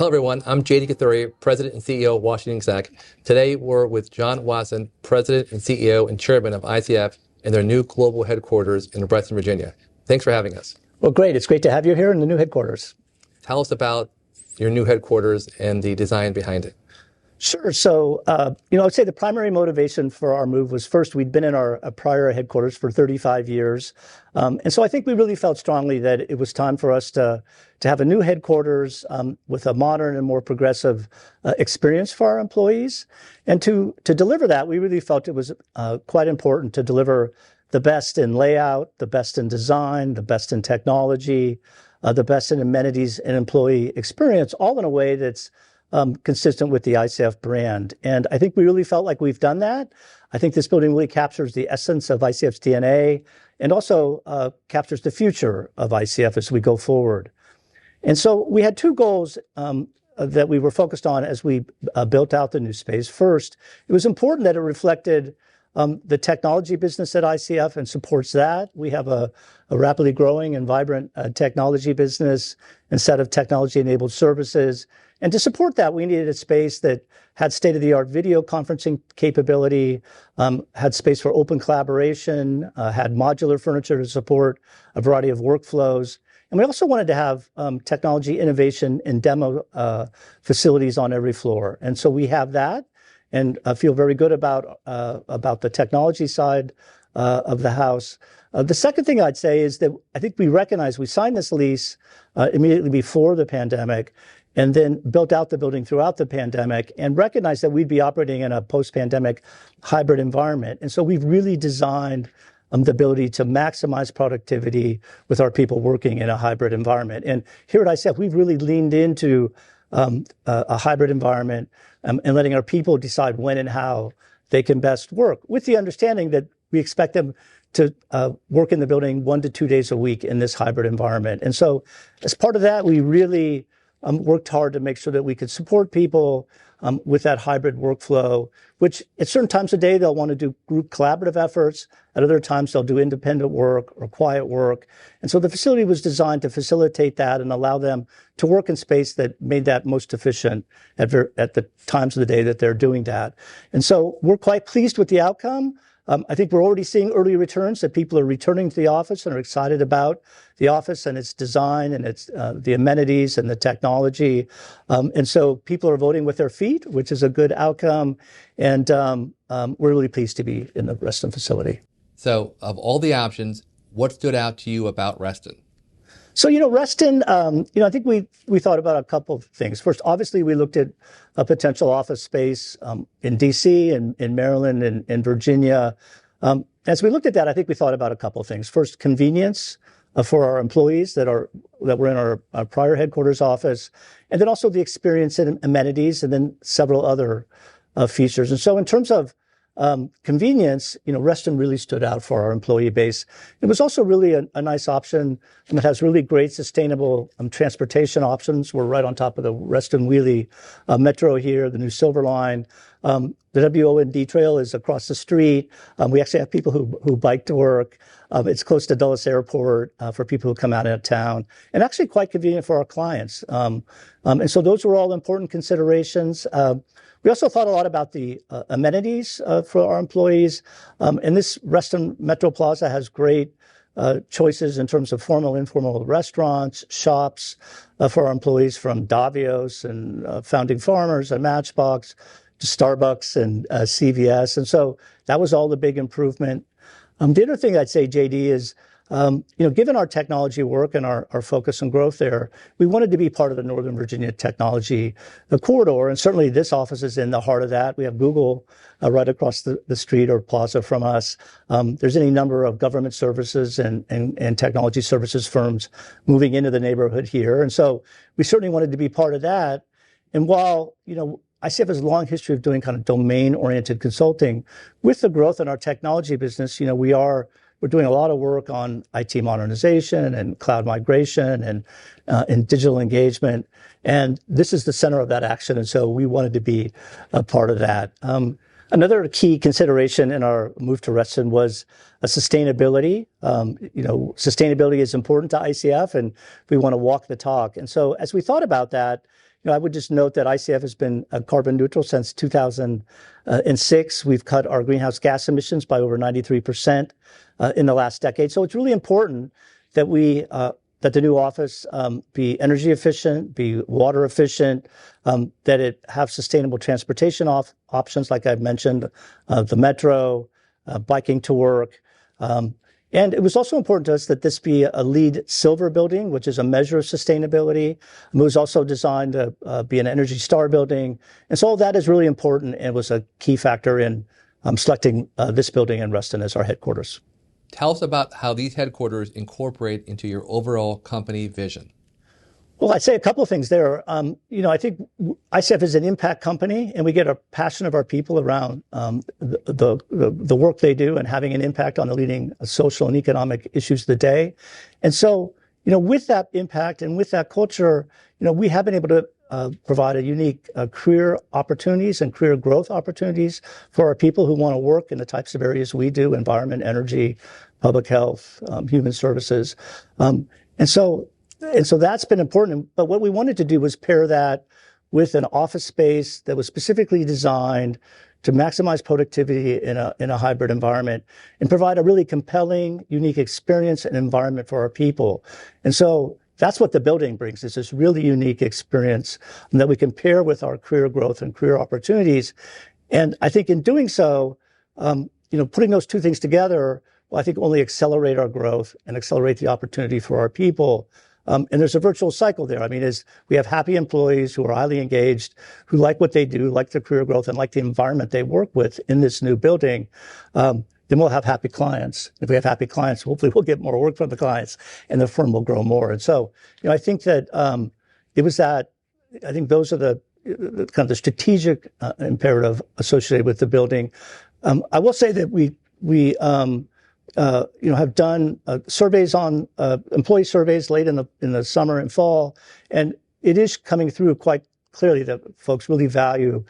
everyone. I'm Kathuria, President and CEO of WashingtonExec. Today, we're with John Wasson, President and CEO and Chairman of ICF in their new global headquarters in Reston, Virginia. Thanks for having us. Well, great. It's great to have you here in the new headquarters. Tell us about your new headquarters and the design behind it. Sure. So, I would say the primary motivation for our move was first, we'd been in our prior headquarters for 35 years. And so I think we really felt strongly that it was time for us to have a new headquarters with a modern and more progressive experience for our employees. And to deliver that, we really felt it was quite important to deliver the best in layout, the best in design, the best in technology, the best in amenities and employee experience, all in a way that's consistent with the ICF brand. And I think we really felt like we've done that. I think this building really captures the essence of ICF's DNA and also captures the future of ICF as we go forward. And so we had two goals that we were focused on as we built out the new space. First, it was important that it reflected the technology business at ICF and supports that. We have a rapidly growing and vibrant technology business and set of technology-enabled services. And to support that, we needed a space that had state-of-the-art video conferencing capability, had space for open collaboration, had modular furniture to support a variety of workflows. And we also wanted to have technology innovation and demo facilities on every floor. And so we have that and feel very good about the technology side of the house. The second thing I'd say is that I think we signed this lease immediately before the pandemic and then built out the building throughout the pandemic and recognized that we'd be operating in a post-pandemic hybrid environment. And so we've really designed the ability to maximize productivity with our people working in a hybrid environment. And here at ICF, we've really leaned into a hybrid environment and letting our people decide when and how they can best work, with the understanding that we expect them to work in the building 1 to 2 days a week in this hybrid environment. And so as part of that, we really worked hard to make sure that we could support people with that hybrid workflow, which at certain times of day, they'll want to do group collaborative efforts. At other times, they'll do independent work or quiet work. And so the facility was designed to facilitate that and allow them to work in space that made that most efficient at the times of the day that they're doing that. And so we're quite pleased with the outcome. I think we're already seeing early returns that people are returning to the office and are excited about the office and its design and its the amenities and the technology. And so people are voting with their feet, which is a good outcome. And we're really pleased to be in the Reston facility. So of all the options, what stood out to you about Reston? So, Reston, I think we thought about a couple of things. First, obviously, we looked at a potential office space in D.C. and in Maryland and in Virginia. As we looked at that, I think we thought about a couple of things. First, convenience for our employees that were in our prior headquarters office, and then also the experience and amenities, and then several other features. And so in terms of convenience, Reston really stood out for our employee base. It was also really a nice option, and it has really great sustainable transportation options. We're right on top of the Reston Wheelie Metro here, the new Silver Line. The WOND Trail is across the street. We actually have people who bike to work. It's close to Dulles Airport for people who come out of town, and actually quite convenient for our clients. And so those were all important considerations. We also thought a lot about the amenities for our employees. And this Reston Metro Plaza has great choices in terms of formal, informal restaurants, shops for our employees, from Davios and Founding Farmers and Matchbox to Starbucks and CVS. And so that was all the big improvement. The other thing I'd say, JD, is given our technology work and our focus and growth there, we wanted to be part of the Northern Virginia technology corridor. And certainly this office is in the heart of that. We have Google right across the street or plaza from us. There's any number of government services and technology services firms moving into the neighborhood here. And so we certainly wanted to be part of that. And while, ICF has a long history of doing kind of domain-oriented consulting, with the growth in our technology business, we're doing a lot of work on IT modernization and cloud migration and digital engagement. And this is the center of that action. And so we wanted to be a part of that. Another key consideration in our move to Reston was sustainability. Sustainability is important to ICF, and we want to walk the talk. And so as we thought about that, I would just note that ICF has been carbon neutral since 2006. We've cut our greenhouse gas emissions by over 93% in the last decade. So it's really important that that the new office be energy efficient, be water efficient, that it have sustainable transportation options, like I've mentioned, the metro, biking to work. And it was also important to us that this be a LEED Silver building, which is a measure of sustainability. It was also designed to be an Energy Star building. And so all that is really important and was a key factor in selecting this building in Reston as our headquarters. Tell us about how these headquarters incorporate into your overall company vision. Well, I'd say a couple of things there. I think ICF is an impact company, and we get a passion of our people around the work they do and having an impact on the leading social and economic issues of the day. And so, with that impact and with that culture, we have been able to provide a unique career opportunities and career growth opportunities for our people who want to work in the types of areas we do: environment, energy, public health, human services, And so that's been important. But what we wanted to do was pair that with an office space that was specifically designed to maximize productivity in a hybrid environment and provide a really compelling, unique experience and environment for our people. And so that's what the building brings, is this really unique experience that we can pair with our career growth and career opportunities. And I think in doing so, putting those two things together, I think only accelerate our growth and accelerate the opportunity for our people. And there's a virtual cycle there. As we have happy employees who are highly engaged, who like what they do, like their career growth, and like the environment they work with in this new building, then we'll have happy clients. If we have happy clients, hopefully we'll get more work from the clients, and the firm will grow more. And so, I think that I think those are the kind of the strategic imperative associated with the building. I will say that we have done surveys on employee surveys late in the summer and fall, and it is coming through quite clearly that folks really value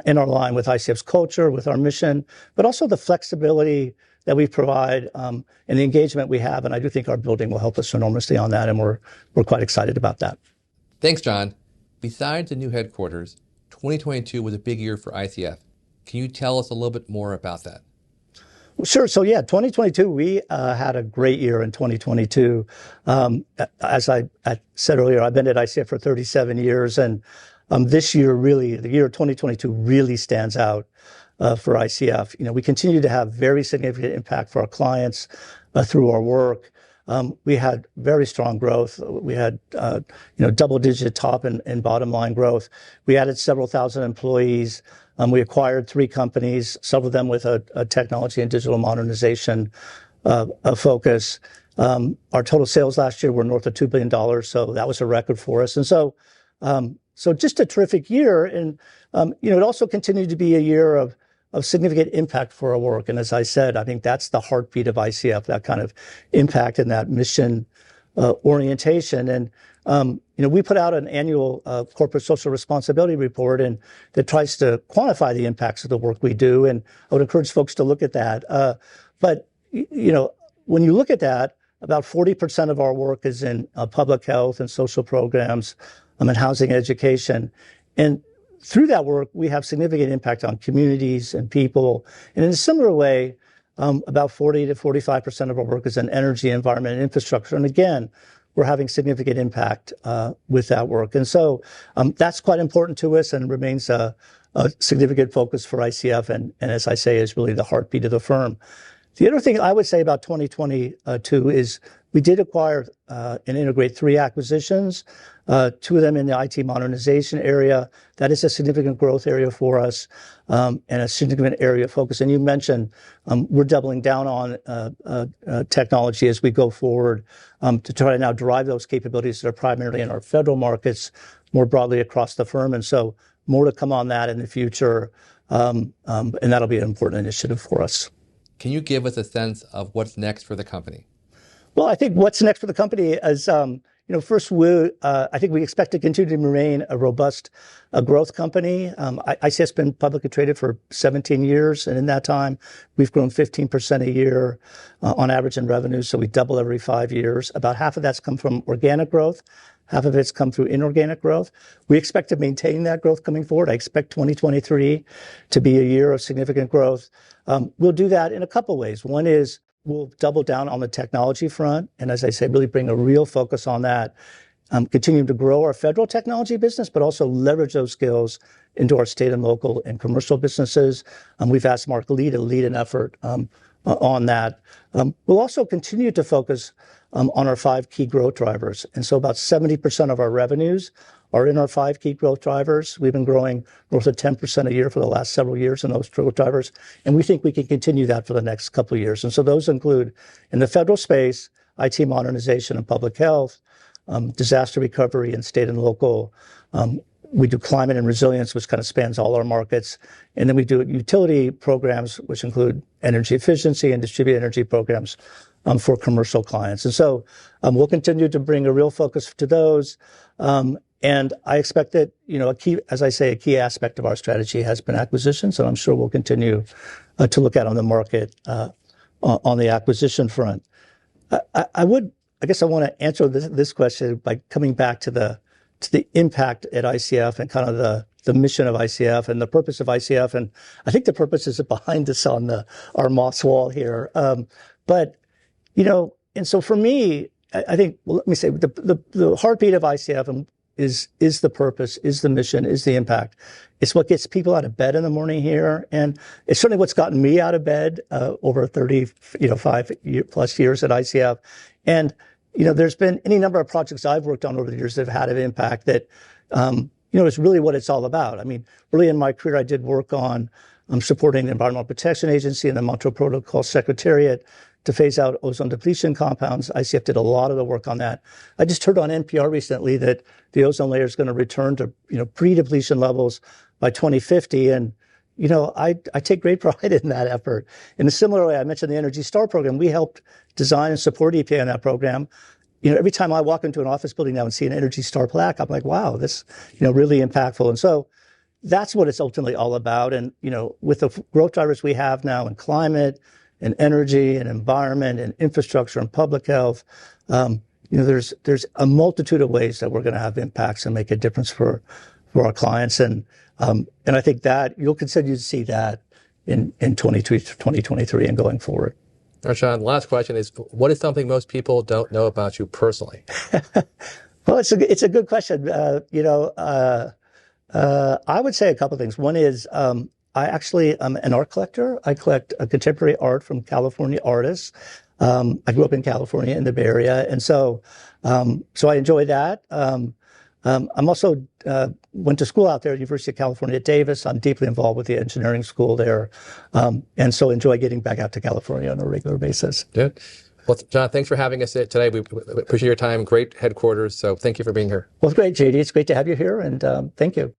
and are aligned with ICF's culture, with our mission, but also the flexibility that we provide and the engagement we have. And I do think our building will help us enormously on that, and we're quite excited about that. Thanks, John. Besides the new headquarters, 2022 was a big year for ICF. Can you tell us a little bit more about that? Sure. So 2022, we had a great year in 2022. As I said earlier, I've been at ICF for 37 years, and this year, really, the year 2022 really stands out for ICF. We continue to have very significant impact for our clients through our work. We had very strong growth. We had double-digit top and bottom line growth. We added several thousand employees. We acquired 3 companies, several of them with a technology and digital modernization focus. Our total sales last year were north of $2 billion, so that was a record for us. And so just a terrific year. And it also continued to be a year of significant impact for our work. And as I said, I think that's the heartbeat of ICF, that kind of impact and that mission orientation. And we put out an annual corporate social responsibility report and that tries to quantify the impacts of the work we do. And I would encourage folks to look at that. But when you look at that, about 40% of our work is in public health and social programs and housing and education. And through that work, we have significant impact on communities and people. And in a similar way, about 40 to 45% of our work is in energy, environment, and infrastructure. And again, we're having significant impact with that work. And so that's quite important to us and remains a significant focus for ICF. And as I say, is really the heartbeat of the firm. The other thing I would say about 2022 is we did acquire and integrate 3 acquisitions, 2 of them in the IT modernization area. That is a significant growth area for us and a significant area of focus. And you mentioned we're doubling down on technology as we go forward to try to now drive those capabilities that are primarily in our federal markets more broadly across the firm. And so more to come on that in the future, and that'll be an important initiative for us. Can you give us a sense of what's next for the company? Well, I think what's next for the company is, first, I think we expect to continue to remain a robust growth company. ICF's been publicly traded for 17 years, and in that time, we've grown 15% a year on average in revenue, so we double every 5 years. About half of that's come from organic growth. half of it's come through inorganic growth. We expect to maintain that growth coming forward. I expect 2023 to be a year of significant growth. We'll do that in a couple ways. One is we'll double down on the technology front, and as I say, really bring a real focus on that. Continuing to grow our federal technology business, but also leverage those skills into our state and local and commercial businesses. We've asked Mark Lee to lead an effort on that. We'll also continue to focus on our 5 key growth drivers. And so about 70% of our revenues are in our 5 key growth drivers. We've been growing north of 10% a year for the last several years in those growth drivers. And we think we can continue that for the next couple of years. And so those include in the federal space, IT modernization and public health, disaster recovery and state and local. We do climate and resilience, which kind of spans all our markets. And then we do utility programs, which include energy efficiency and distributed energy programs for commercial clients. And so we'll continue to bring a real focus to those. And I expect that, a key aspect of our strategy has been acquisitions. And I'm sure we'll continue to look at on the market on the acquisition front. I guess I want to answer this question by coming back to the impact at ICF and kind of the mission of ICF and the purpose of ICF. And I think the purpose is behind us on our moss wall here. And so for me, I think, let me say, the heartbeat of ICF is the purpose, is the mission, is the impact. It's what gets people out of bed in the morning here. And it's certainly what's gotten me out of bed over 5 plus years at ICF. And there's been any number of projects I've worked on over the years that have had an impact that, is really what it's all about. I mean, early in my career, I did work on supporting the Environmental Protection Agency and the Montreal Protocol Secretariat to phase out ozone depletion compounds. ICF did a lot of the work on that. I just heard on NPR recently that the ozone layer is going to return to, pre-depletion levels by 2050. And, I take great pride in that effort. In a similar way, I mentioned the Energy Star program. We helped design and support EPA on that program. Every time I walk into an office building now and see an Energy Star plaque, I'm like, wow, this, really impactful. And so that's what it's ultimately all about. And, with the growth drivers we have now in climate and energy and environment and infrastructure and public health, there's a multitude of ways that we're going to have impacts and make a difference for our clients. And I think that you'll continue to see that in 2023 and going forward. All right, John, last question is, what is something most people don't know about you personally? Well, it's a good question. I would say a couple of things. One is, I actually am an art collector. I collect contemporary art from California artists. I grew up in California in the Bay Area. And so I enjoy that. I'm also went to school out there at University of California at Davis. I'm deeply involved with the engineering school there. And so enjoy getting back out to California on a regular basis. Good. Well, John, thanks for having us today. We appreciate your time. Great headquarters. So thank you for being here. Well, great, JD. It's great to have you here. And thank you.